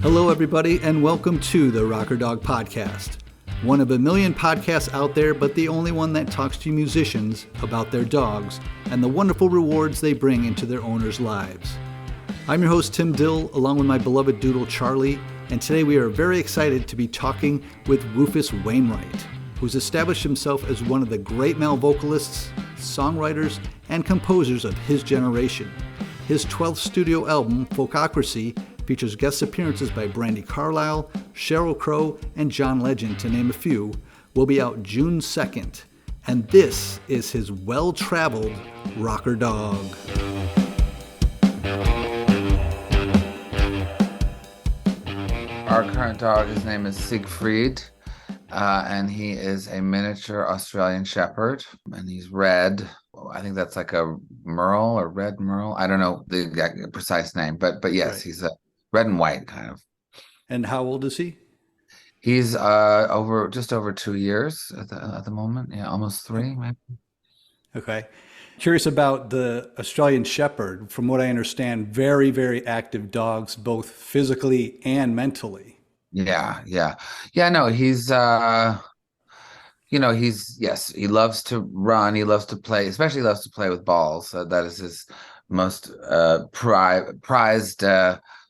Hello, everybody, and welcome to the Rocker Dog Podcast. One of a million podcasts out there, but the only one that talks to musicians about their dogs and the wonderful rewards they bring into their owners' lives. I'm your host, Tim Dill, along with my beloved doodle, Charlie, and today we are very excited to be talking with Rufus Wainwright, who's established himself as one of the great male vocalists, songwriters, and composers of his generation. His 12th studio album, Folkacracy, features guest appearances by Brandi, Carlile, Sheryl Crow, and John Legend, to name a few, will be out June 2nd. And this is his well-traveled rocker dog. Our current dog, his name is Siegfried, and he is a miniature Australian Shepherd, and he's red. I think that's like a merle or red merle. I don't know the exact precise name, but yes, right. He's a red and white kind of. And how old is he? He's just over 2 years at the moment. Yeah, almost 3 maybe. Okay. Curious about the Australian Shepherd. From what I understand, very, very active dogs, both physically and mentally. Yeah. No, he's he loves to run. He loves to play, especially loves to play with balls. That is his most prized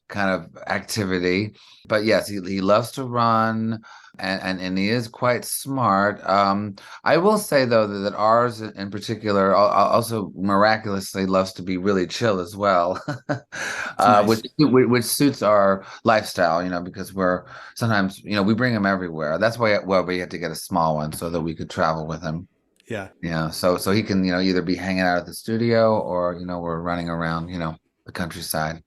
kind of activity. But yes, he loves to run, and he is quite smart. I will say though that ours in particular also miraculously loves to be really chill as well, nice. which suits our lifestyle, because we're sometimes we bring him everywhere. That's why we had to get a small one so that we could travel with him. Yeah. So he can either be hanging out at the studio or we're running around the countryside.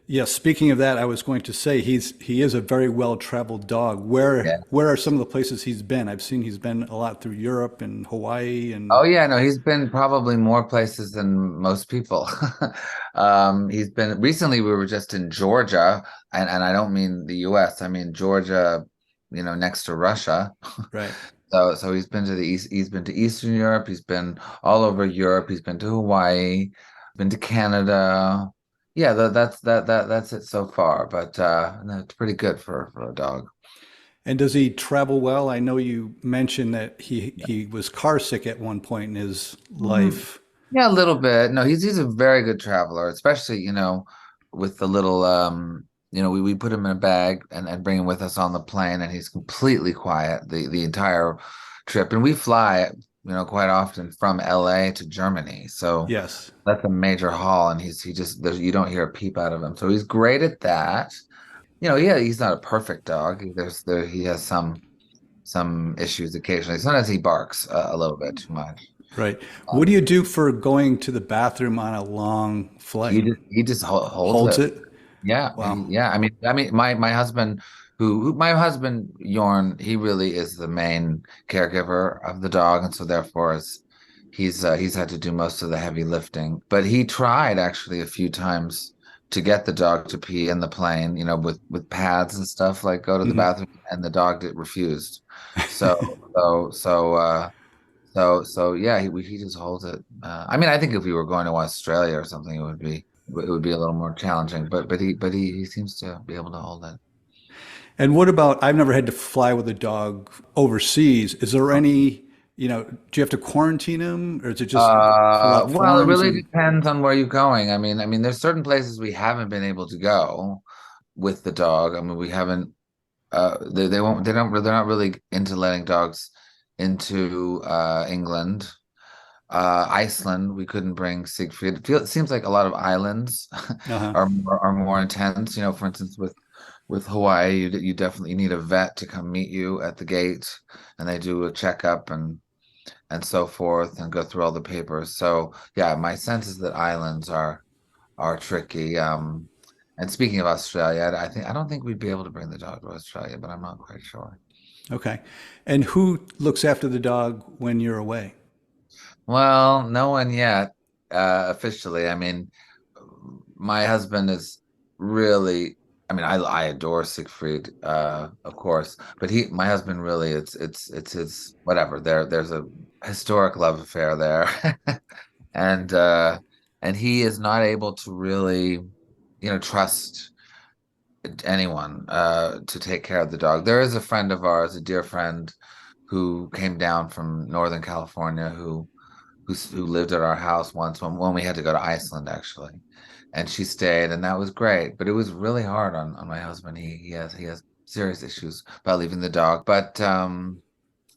Yes, speaking of that, I was going to say he is a very well-traveled dog. Where are some of the places he's been? I've seen he's been a lot through Europe and Hawaii and Oh yeah, no, he's been probably more places than most people. He's been recently. We were just in Georgia, and I don't mean the US. I mean Georgia, next to Russia. Right. So he's been to the east. He's been to Eastern Europe. He's been all over Europe. He's been to Hawaii. Been to Canada. Yeah, that's it so far, but it's pretty good for a dog. And does he travel well? I know you mentioned that he was car sick at one point in his life. Yeah, a little bit. No, he's a very good traveler, especially with the little we put him in a bag and bring him with us on the plane, and he's completely quiet the entire trip. And we fly quite often from LA to Germany. So yes, that's a major haul, and you don't hear a peep out of him. So he's great at that. He's not a perfect dog. He has some issues occasionally. Sometimes he barks a little bit too much. Right. What do you do for going to the bathroom on a long flight? He just holds it. Yeah. Wow. Yeah. I mean, my husband, my husband Jorn, he really is the main caregiver of the dog, and so therefore he's had to do most of the heavy lifting. But he tried actually a few times to get the dog to pee in the plane, with pads and stuff, like go to the bathroom, and the dog refused. So yeah, he just holds it. I think if we were going to Australia or something, it would be a little more challenging. But he seems to be able to hold it. And what about, I've never had to fly with a dog overseas. Is there any, do you have to quarantine him, or is it just well, it really depends on where you're going. I mean, there's certain places we haven't been able to go with the dog. I mean, we haven't, they're not really into letting dogs into England. Iceland, we couldn't bring Siegfried. It seems like a lot of islands are more intense. For instance, with Hawaii, you definitely need a vet to come meet you at the gate, and they do a checkup and so forth, and go through all the papers. So yeah, my sense is that islands are tricky. And speaking of Australia, I don't think we'd be able to bring the dog to Australia, but I'm not quite sure. Okay. And who looks after the dog when you're away? Well, no one yet, officially. I mean, my husband is really, I adore Siegfried, of course, but my husband really, it's his whatever. There's a historic love affair there, and he is not able to really, trust anyone to take care of the dog. There is a friend of ours, a dear friend, who came down from Northern California who lived at our house once when we had to go to Iceland actually, and she stayed, and that was great. But it was really hard on my husband. He has serious issues about leaving the dog, but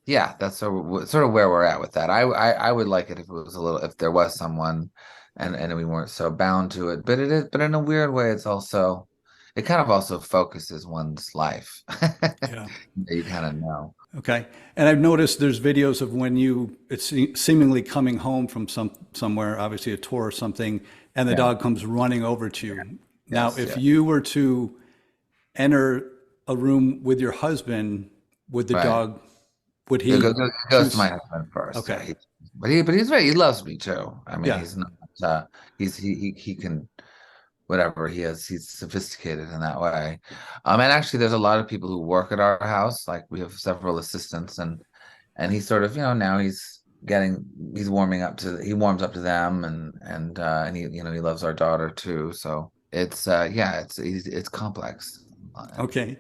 yeah, that's sort of where we're at with that. I would like it if it was a little, if there was someone, and we weren't so bound to it. But it is, but in a weird way, it kind of also focuses one's life. Yeah. You kind of know. Okay. And I've noticed there's videos of when it's seemingly coming home from somewhere, obviously a tour or something, and the Yeah. dog comes running over to you. Now, Yes. if Yeah. you were to enter a room with your husband, would the Right. dog, would It he goes to my choose? husband first. Yeah. Okay. But he's right. He loves me too. I mean, Yeah. he's not. He can whatever he is. He's sophisticated in that way. And actually, there's a lot of people who work at our house. Like we have several assistants, and he's sort of, now he's he warms up to them, and he loves our daughter too. So it's yeah, it's complex. Okay.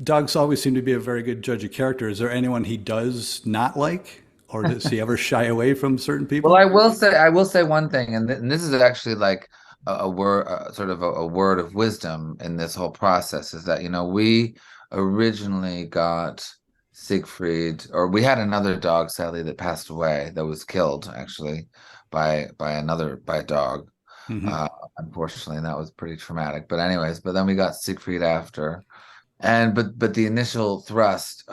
Dogs always seem to be a very good judge of character. Is there anyone he does not like, or does he ever shy away from certain Well, people? I will say one thing, and this is actually like a word, sort of a word of wisdom in this whole process, is that we originally got Siegfried, or we had another dog, sadly, that passed away, that was killed actually by a dog, Hmm. uh, unfortunately, and that was pretty traumatic. But anyways, but then we got Siegfried after, and but the initial thrust.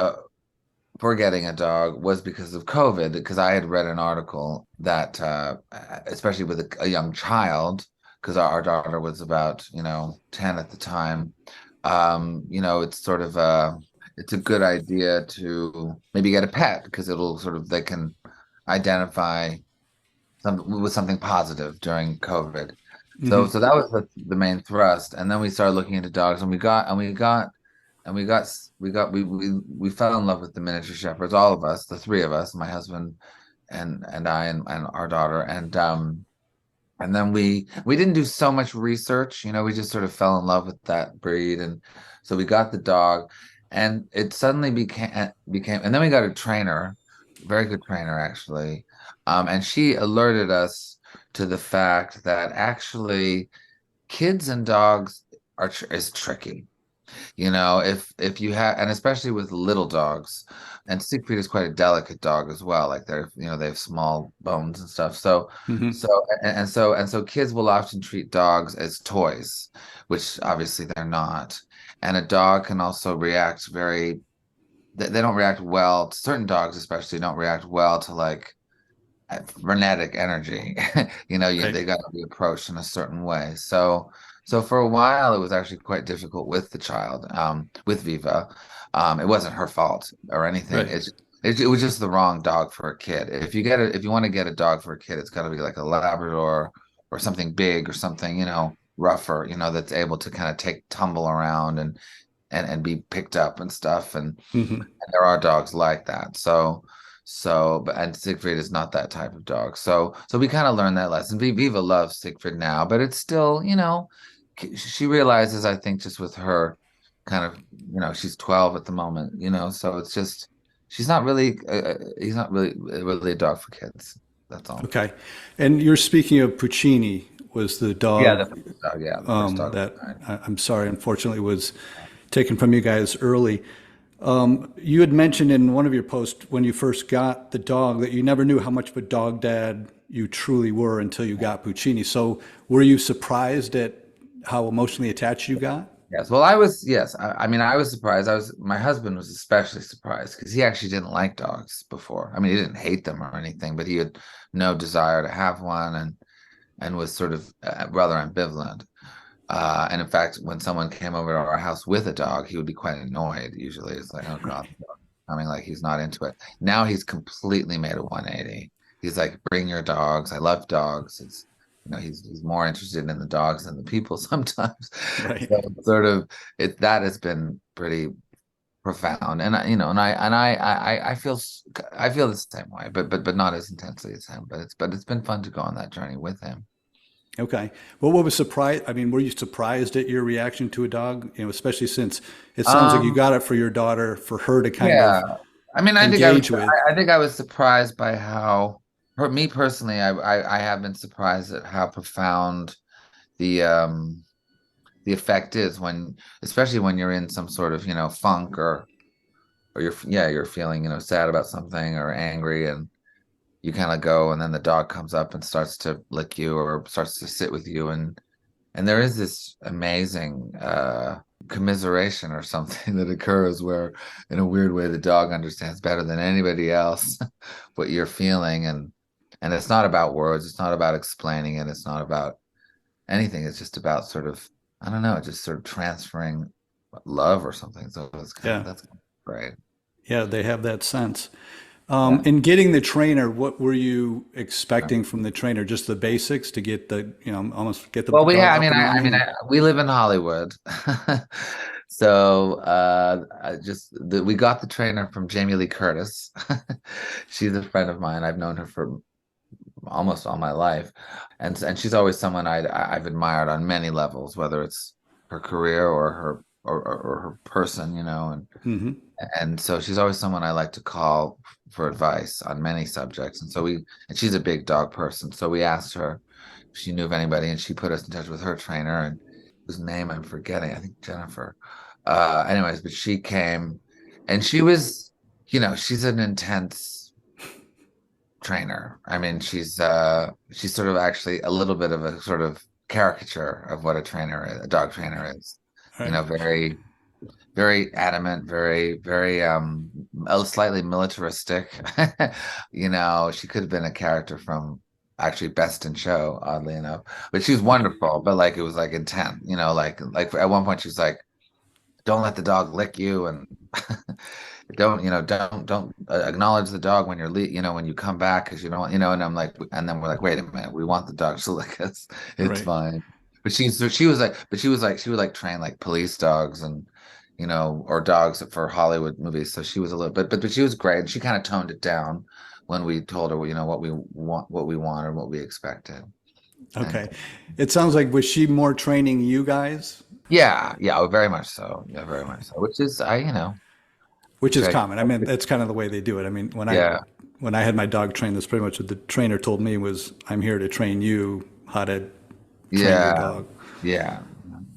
For getting a dog was because of COVID, because I had read an article that, especially with a young child, because our daughter was about, 10 at the time, it's a good idea to maybe get a pet because they can identify with something positive during COVID. So Hmm. so that was the main thrust. And then we started looking into dogs, and we fell in love with the miniature shepherds, all of us, the three of us, my husband and I and our daughter. And then we didn't do so much research, we just sort of fell in love with that breed. And so we got the dog, and it suddenly became and then we got a trainer, very good trainer actually. And she alerted us to the fact that actually kids and dogs is tricky. If you have, and especially with little dogs, and Siegfried is quite a delicate dog as well. Like they have small bones and stuff. So, Hmm. so and so kids will often treat dogs as toys, which obviously they're not. And a dog can also react they don't react well. Certain dogs especially don't react well to like frenetic energy. Right. They got to be approached in a certain way. So for a while, it was actually quite difficult with the child, with Viva. It wasn't her fault or anything. Right. It was just the wrong dog for a kid. If you want to get a dog for a kid, it's got to be like a Labrador or something big or something, rougher, that's able to kind of tumble around and be picked up and stuff. Hmm. And there are dogs like that. But Siegfried is not that type of dog. So we kind of learned that lesson. Viva loves Siegfried now, but it's still, she realizes, I think, just with her kind of, she's 12 at the moment, so it's just, he's not really a dog for kids. That's all. Okay. And you're speaking of Puccini, was the Yeah, dog the first dog. Yeah, the first dog. that I'm sorry, unfortunately, was taken from you guys early. You had mentioned in one of your posts when you first got the dog that you never knew how much of a dog dad you truly were until you got Puccini. So were you surprised at how emotionally attached you got? Yes. Well, yes. I mean, I was surprised. My husband was especially surprised because he actually didn't like dogs before. I mean, he didn't hate them or anything, but he had no desire to have one, and was sort of rather ambivalent. And in fact, when someone came over to our house with a dog, he would be quite annoyed. Usually, it's like, oh God, the dog is coming, like he's not into it. Now he's completely made a 180. He's like, bring your dogs. I love dogs. He's more interested in the dogs than the people sometimes. Right. So sort of that has been pretty profound. And I feel the same way, but not as intensely as him. But it's been fun to go on that journey with him. Okay. Well, what was surprised? I mean, were you surprised at your reaction to a dog? Especially since it sounds like you Um, got it for your daughter, for her to kind yeah. of I mean, I think engage with. I think I was surprised by how, for me personally, I have been surprised at how profound the um the effect is when, especially when you're in some sort of, funk, or you're feeling, sad about something or angry, and you kind of go, and then the dog comes up and starts to lick you or starts to sit with you, and there is this amazing commiseration or something that occurs where, in a weird way, the dog understands better than anybody else what you're feeling, and it's not about words, it's not about explaining it, it's not about anything. It's just about sort of, I don't know, just sort of transferring love or something. So Yeah. that's kind of great. Yeah. They have that sense. Yeah. In getting the trainer, what were you expecting from the trainer? Just the basics to get almost get the Well, dog I up mean, and running? we live in Hollywood. So we got the trainer from Jamie Lee Curtis. She's a friend of mine. I've known her for almost all my life, and she's always someone I've admired on many levels, whether it's her career or her person, Hmm. and so she's always someone I like to call for advice on many subjects. And she's a big dog person, so we asked her if she knew of anybody, and she put us in touch with her trainer, and whose name I'm forgetting. I think Jennifer. Anyways, but she came, and she was, she's an intense trainer. I mean, she's sort of actually a little bit of a sort of caricature of what a dog trainer is. Right. Very, very adamant, very, very slightly militaristic. She could have been a character from actually Best in Show, oddly enough. But she was wonderful, but like it was like intense, like at one point she's like, don't let the dog lick you, and don't acknowledge the dog when when you come back, because you don't, and I'm like, and then we're like, wait a minute, we want the dog to lick us. It's Right. fine. She would like train like police dogs, and or dogs for Hollywood movies. So she was a little but she was great, and she kind of toned it down when we told her, what we wanted, what we expected. And Okay. It sounds like was she more training you guys, yeah, yeah, oh, very much so. Yeah, very much so. Which is which which is I common. I mean, that's kind of the way they do it. I mean, yeah. when I had my dog trained, that's pretty much what the trainer told me was, "I'm here to train you how to train your Yeah, dog." yeah,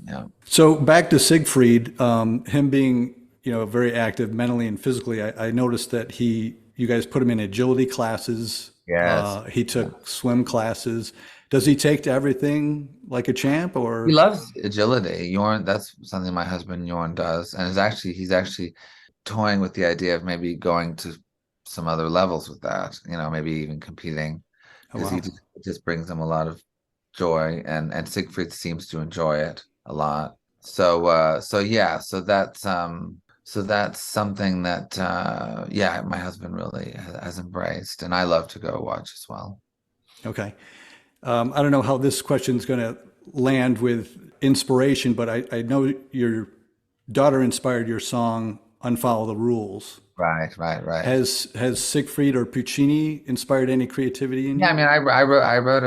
yeah. So back to Siegfried, him being very active mentally and physically. I noticed that you guys put him in agility classes. Yes. He took swim classes. Does he take to everything like a champ, He or loves agility. Yorn, that's something my husband Yorn does. And he's actually toying with the idea of maybe going to some other levels with that, maybe even competing, oh because wow, it just brings him a lot of joy, and Siegfried seems to enjoy it a lot. So yeah, so that's something that yeah, my husband really has embraced, and I love to go watch as well. okay. I don't know how this question is going to land with inspiration, but I know your daughter inspired your song "Unfollow the Rules." Right, right, right. Has Siegfried or Puccini inspired any creativity in Yeah, I you? mean, I wrote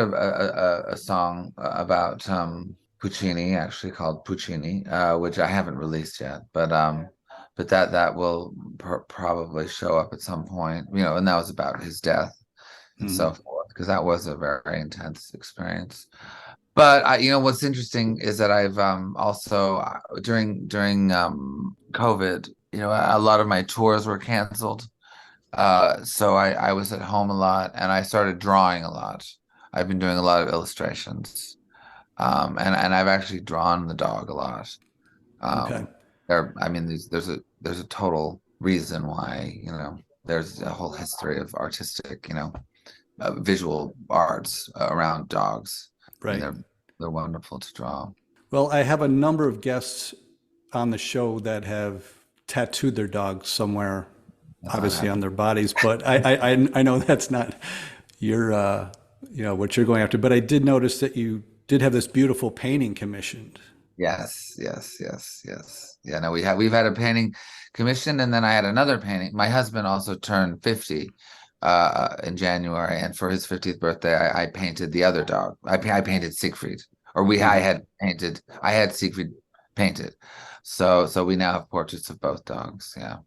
a song about Puccini, actually called Puccini, which I haven't released yet, but that will probably show up at some point, and that was about his death and Hmm. so forth, because that was a very intense experience. But what's interesting is that I've also during COVID, a lot of my tours were canceled. So I was at home a lot, and I started drawing a lot. I've been doing a lot of illustrations. And I've actually drawn the dog a lot. Okay. Um, I mean, there's a total reason why, there's a whole history of artistic, visual arts around dogs. I mean, Right. they're wonderful to draw. Well, I have a number of guests on the show that have tattooed their dogs somewhere, That's not obviously on happening. their bodies, but I know that's not your what you're going after. But I did notice that you did have this beautiful painting commissioned. Yes, yes, yes, yes. Yeah, no, we've had a painting commissioned, and then I had another painting. My husband also turned 50, in January, and for his 50th birthday, I painted the other dog. I painted Siegfried, or I had Siegfried painted. So we now have portraits of both dogs. Yeah.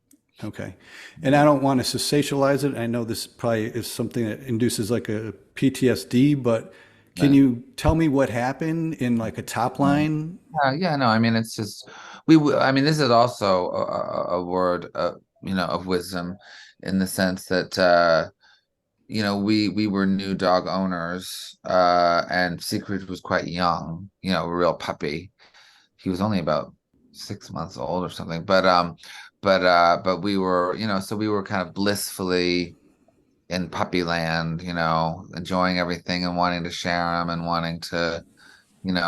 Okay. And I don't want to sensationalize it. I know this probably is something that induces like a PTSD, but can you tell me what happened in like a top line? Yeah, no, I mean, it's just, I mean, this is also a word, of wisdom in the sense that, we were new dog owners, and Secret was quite young, a real puppy. He was only about 6 months old or something, but we were, so we were kind of blissfully in puppy land, enjoying everything and wanting to share him and wanting to,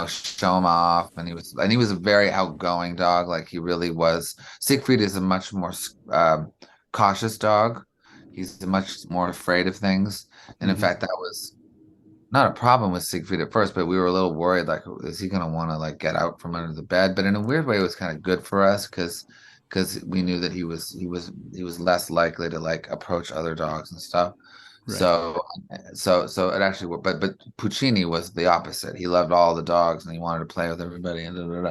show him off. And he was a very outgoing dog. Like he really was. Siegfried is a much more cautious dog. He's much more afraid of things. And in fact, that was not a problem with Siegfried at first, but we were a little worried, like, is he going to want to like get out from under the bed? But in a weird way, it was kind of good for us because we knew that he was less likely to like approach other dogs and stuff. Right. So it actually worked. But Puccini was the opposite. He loved all the dogs and he wanted to play with everybody. And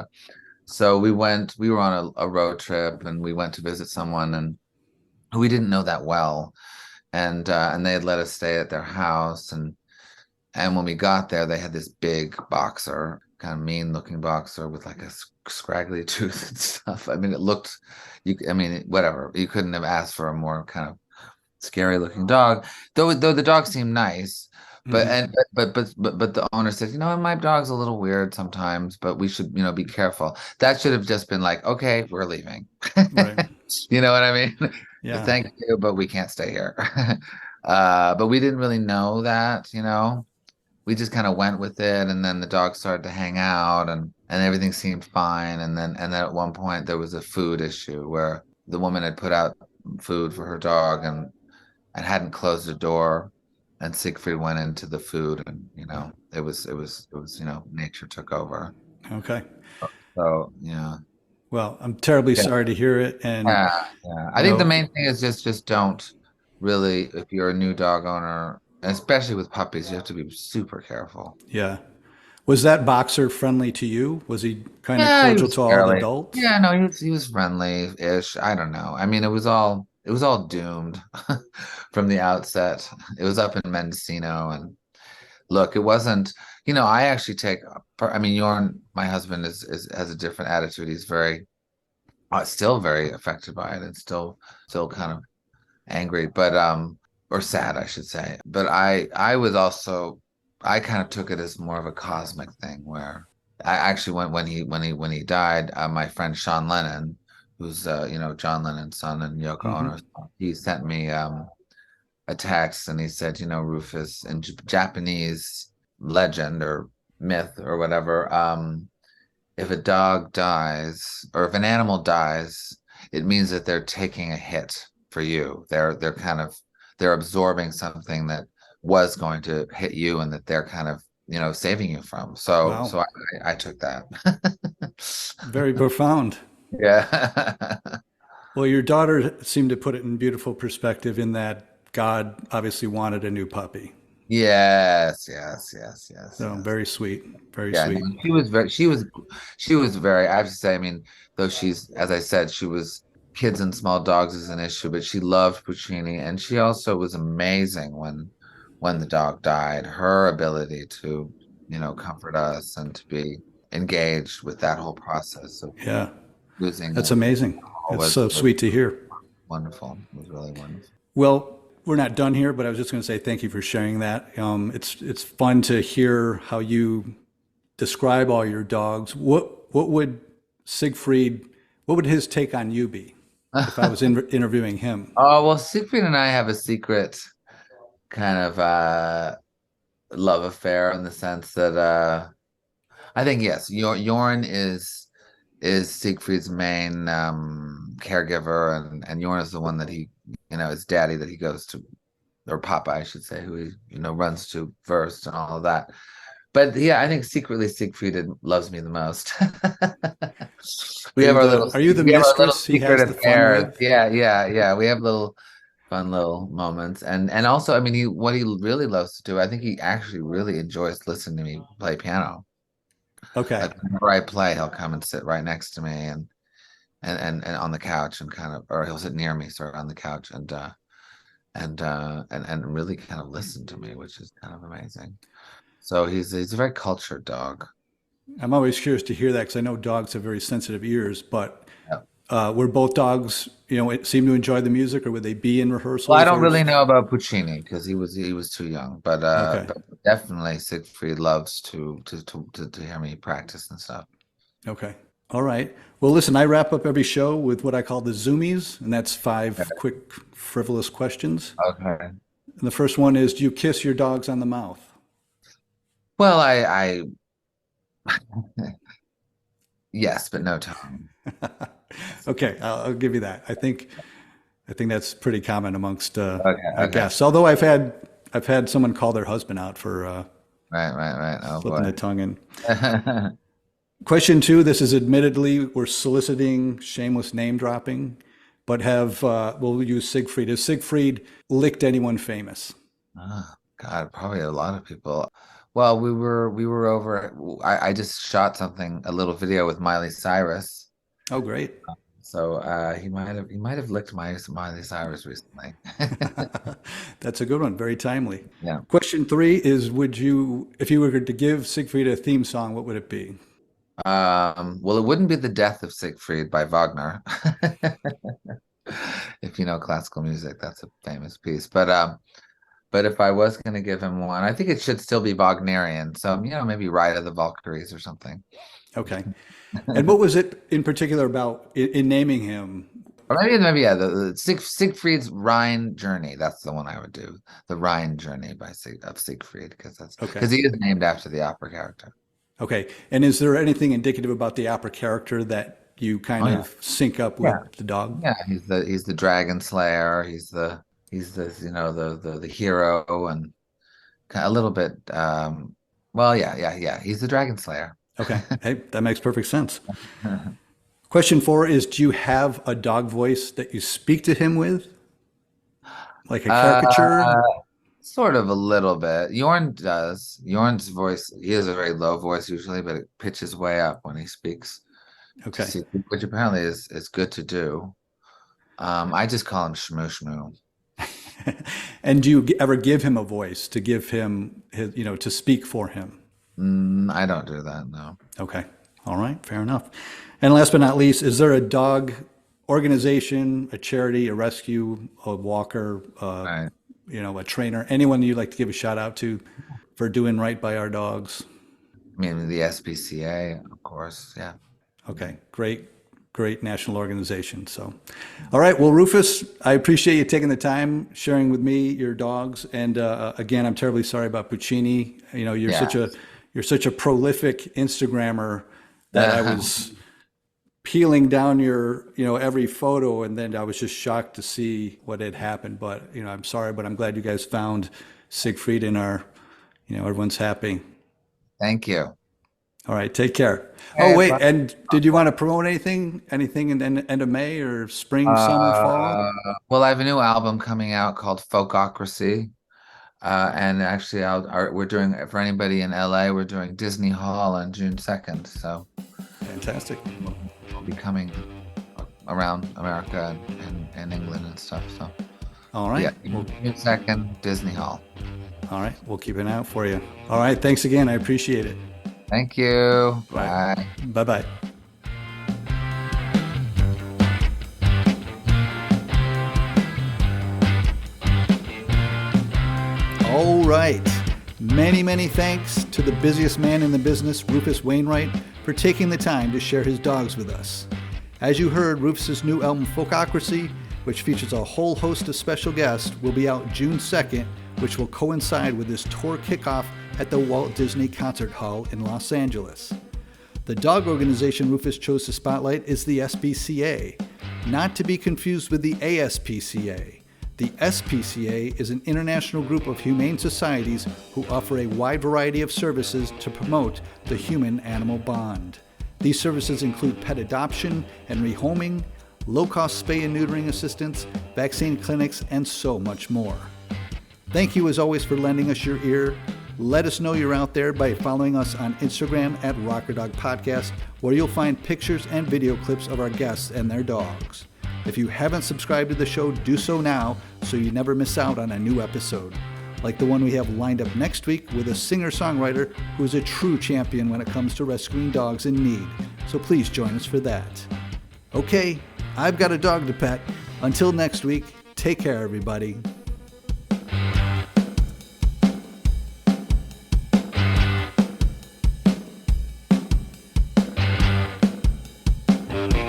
So we were on a road trip and we went to visit someone and who we didn't know that well, and they had let us stay at their house, and when we got there, they had this big boxer, kind of mean looking boxer with like a scraggly tooth and stuff. I mean, it looked, whatever. You couldn't have asked for a more kind of scary looking dog, though the dog seemed nice. But but the owner said, my dog's a little weird sometimes, but we should, be careful. That should have just been like, okay, we're leaving. Right. You know what I mean? Yeah. Thank you, but we can't stay here. But we didn't really know that, we just kind of went with it, and then the dog started to hang out, and everything seemed fine. And then at one point there was a food issue where the woman had put out food for her dog and hadn't closed the door, and Siegfried went into the food, and it was nature took over. Okay. So yeah. Well, I'm terribly sorry to hear it, and yeah. I think the main thing is just don't really, if you're a new dog owner. And especially with puppies, you have to be super careful. Yeah. Was that boxer friendly to you? Was he kind of cordial to all the adults? Yeah, no, he was friendly-ish. I don't know. I mean, it was all doomed from the outset. It was up in Mendocino, and look, it wasn't, I actually Jorn, my husband, has a different attitude. He's still very affected by it and still kind of angry, but or sad, I should say. But I kind of took it as more of a cosmic thing, where I actually when he died, my friend Sean Lennon, who's John Lennon's son and Yoko Ono's son, he sent me a text, and he said, Rufus, in Japanese legend or myth or whatever, if a dog dies or if an animal dies, it means that they're taking a hit for you. They're absorbing something that was going to hit you, and that they're kind of, saving you from. So, wow. So I took that. Very profound. Yeah. Well, your daughter seemed to put it in beautiful perspective in that God obviously wanted a new puppy. Yes. So very sweet. Very sweet. No, she was very, I have to say, though she's, as I said, kids and small dogs is an issue, but she loved Puccini, and she also was amazing when the dog died. Her ability to, comfort us and to be engaged with that whole process of losing. That's amazing. It's so sweet to hear. Wonderful. It was really wonderful. Well, we're not done here, but I was just going to say thank you for sharing that. It's fun to hear how you describe all your dogs. What would his take on you be if I was interviewing him? Oh, well, Siegfried and I have a secret kind of love affair, in the sense that I think, yes, Jorn is Siegfried's main caregiver, and Jorn is the one that he, his daddy that he goes to, or Papa, I should say, who he, runs to first and all of that. But yeah, I think secretly Siegfried loves me the most. We have our little. Are you the mistress he has the fun with? Yeah. We have little fun little moments. And also, I mean, what he really loves to do, I think he actually really enjoys listening to me play piano. Okay. Like whenever I play, he'll come and sit right next to me and on the couch and kind of, or he'll sit near me, sorry, on the couch and really kind of listen to me, which is kind of amazing. So he's a very cultured dog. I'm always curious to hear that because I know dogs have very sensitive ears, but Yep. were both dogs, it seem to enjoy the music, or would they be in rehearsals? Well, I don't really know about Puccini because he was too young, Okay. but definitely Siegfried loves to hear me practice and stuff. Okay. All right. Well, listen, I wrap up every show with what I call the Zoomies, and that's 5 quick, frivolous questions. Okay. And the first one is, do you kiss your dogs on the mouth? Well, I yes, but no tongue. Okay, I'll give you that. I think that's pretty common amongst our Okay. guests. Although I've had someone call their husband out for Right. Oh slipping the boy. tongue in. Question 2, this is admittedly, we're soliciting shameless name dropping, but we'll use Siegfried. Has Siegfried licked anyone famous? Oh, God, probably a lot of people. Well, we were over. I just shot a little video with Miley Cyrus. Oh, great. So he might have licked Miley Cyrus recently. That's a good one. Very timely. Yeah. Question 3 is, if you were to give Siegfried a theme song, what would it be? Well, it wouldn't be The Death of Siegfried by Wagner. If you know classical music, that's a famous piece. But if I was going to give him one, I think it should still be Wagnerian. So, maybe Ride of the Valkyries or something. Okay. And what was it in particular about in naming him? Or maybe yeah, the Siegfried's Rhine Journey. That's the one I would do. The Rhine Journey of Siegfried, because Okay. he is named after the opera character. Okay. And is there anything indicative about the opera character that you kind Oh, of sync up with the dog? yeah. He's the dragon slayer. He's the the hero and a little bit. Well, yeah. He's the dragon slayer. Okay. Hey, that makes perfect sense. Question 4 is, do you have a dog voice that you speak to him with? Like a caricature? Sort of a little bit. Jorn does. Jorn's voice, he has a very low voice usually, but it pitches way up when he speaks. Okay. Which apparently is good to do. I just call him Shmoo Shmoo. And do you ever give him a voice to give him to speak for him? I don't do that, no. Okay. All right. Fair enough. And last but not least, is there a dog organization, a charity, a rescue, a walker, Right. a trainer, anyone you'd like to give a shout out to for doing right by our dogs? I mean, the SPCA, of course. Yeah. Okay. Great national organization. So, all right. Well, Rufus, I appreciate you taking the time, sharing with me your dogs. And again, I'm terribly sorry about Puccini. You're Yeah. such a prolific Instagrammer that I was peeling down your, every photo, and then I was just shocked to see what had happened. But, I'm sorry, but I'm glad you guys found Siegfried and everyone's happy. Thank you. All right, take care. Hey, Oh, wait, bye. and did you want to promote anything in the end of May or spring, summer, fall? Well, I have a new album coming out called Folkacracy. And actually, we're doing, for anybody in LA, we're doing Disney Hall on June 2nd. So Fantastic. we'll be coming around America and England and stuff. So All right. yeah, Well, June 2nd, Disney Hall. all right, we'll keep an eye out for you. All right, thanks again. I appreciate it. Thank you. All right. Bye. Bye-bye. All right. Many thanks to the busiest man in the business, Rufus Wainwright, for taking the time to share his dogs with us. As you heard, Rufus's new album, Folkacracy, which features a whole host of special guests, will be out June 2nd, which will coincide with his tour kickoff at the Walt Disney Concert Hall in Los Angeles. The dog organization Rufus chose to spotlight is the SPCA, not to be confused with the ASPCA. The SPCA is an international group of humane societies who offer a wide variety of services to promote the human-animal bond. These services include pet adoption and rehoming, low-cost spay and neutering assistance, vaccine clinics, and so much more. Thank you as always for lending us your ear. Let us know you're out there by following us on Instagram at Rocker Dog Podcast, where you'll find pictures and video clips of our guests and their dogs. If you haven't subscribed to the show, do so now so you never miss out on a new episode, like the one we have lined up next week with a singer-songwriter who is a true champion when it comes to rescuing dogs in need. So please join us for that. Okay, I've got a dog to pet. Until next week, take care, everybody. Thank you.